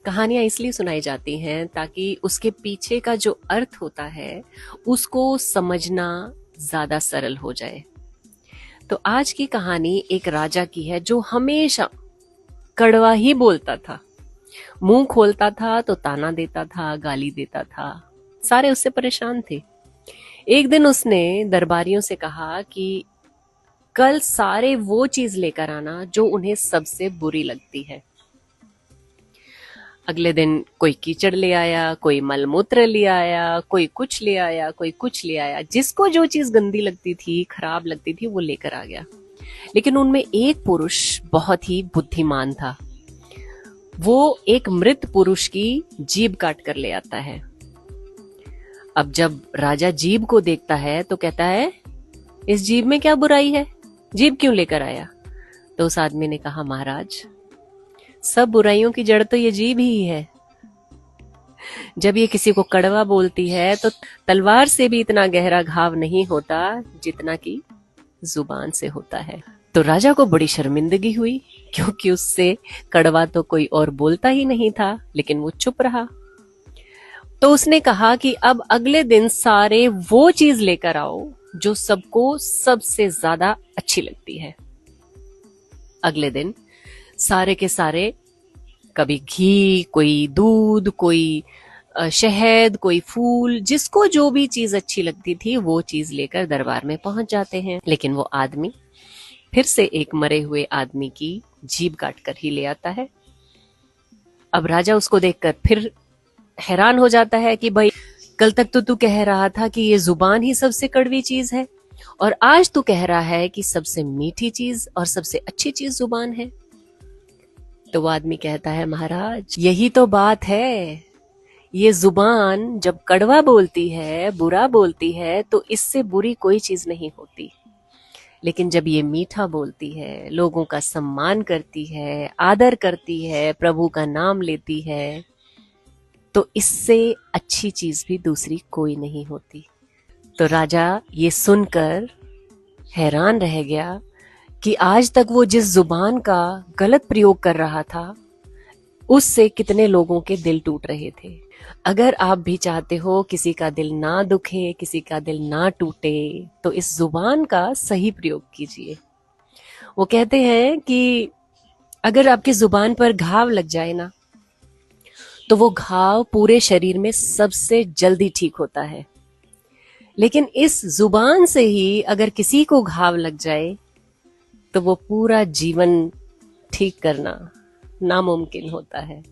कहानियां इसलिए सुनाई जाती हैं ताकि उसके पीछे का जो अर्थ होता है उसको समझना ज्यादा सरल हो जाए। तो आज की कहानी एक राजा की है जो हमेशा कड़वा ही बोलता था। मुंह खोलता था तो ताना देता था, गाली देता था। सारे उससे परेशान थे। एक दिन उसने दरबारियों से कहा कि कल सारे वो चीज लेकर आना जो उन्हें सबसे बुरी लगती है। अगले दिन कोई कीचड़ ले आया, कोई मलमूत्र ले आया, कोई कुछ ले आया, कोई कुछ ले आया। जिसको जो चीज गंदी लगती थी, खराब लगती थी, वो लेकर आ गया। लेकिन उनमें एक पुरुष बहुत ही बुद्धिमान था। वो एक मृत पुरुष की जीभ काट कर ले आता है। अब जब राजा जीभ को देखता है तो कहता है, इस जीभ में क्या बुराई है? जीभ क्यों लेकर आया? तो उस आदमी ने कहा, महाराज, सब बुराइयों की जड़ तो ये जीभ ही है। जब ये किसी को कड़वा बोलती है तो तलवार से भी इतना गहरा घाव नहीं होता जितना कि जुबान से होता है। तो राजा को बड़ी शर्मिंदगी हुई, क्योंकि उससे कड़वा तो कोई और बोलता ही नहीं था, लेकिन वो चुप रहा। तो उसने कहा कि अब अगले दिन सारे वो चीज लेकर आओ जो सबको सबसे ज्यादा अच्छी लगती है। अगले दिन सारे के सारे, कभी घी, कोई दूध, कोई शहद, कोई फूल, जिसको जो भी चीज अच्छी लगती थी वो चीज लेकर दरबार में पहुंच जाते हैं। लेकिन वो आदमी फिर से एक मरे हुए आदमी की जीभ काट कर ही ले आता है। अब राजा उसको देखकर फिर हैरान हो जाता है कि भाई, कल तक तो तू कह रहा था कि ये जुबान ही सबसे कड़वी चीज है, और आज तू कह रहा है कि सबसे मीठी चीज और सबसे अच्छी चीज जुबान है। तो वो आदमी कहता है, महाराज, यही तो बात है। ये जुबान जब कड़वा बोलती है, बुरा बोलती है, तो इससे बुरी कोई चीज नहीं होती। लेकिन जब ये मीठा बोलती है, लोगों का सम्मान करती है, आदर करती है, प्रभु का नाम लेती है, तो इससे अच्छी चीज भी दूसरी कोई नहीं होती। तो राजा ये सुनकर हैरान रह गया कि आज तक वो जिस जुबान का गलत प्रयोग कर रहा था, उससे कितने लोगों के दिल टूट रहे थे। अगर आप भी चाहते हो किसी का दिल ना दुखे, किसी का दिल ना टूटे, तो इस जुबान का सही प्रयोग कीजिए। वो कहते हैं कि अगर आपकी जुबान पर घाव लग जाए ना, तो वो घाव पूरे शरीर में सबसे जल्दी ठीक होता है। लेकिन इस जुबान से ही अगर किसी को घाव लग जाए तो वो पूरा जीवन ठीक करना नामुमकिन होता है।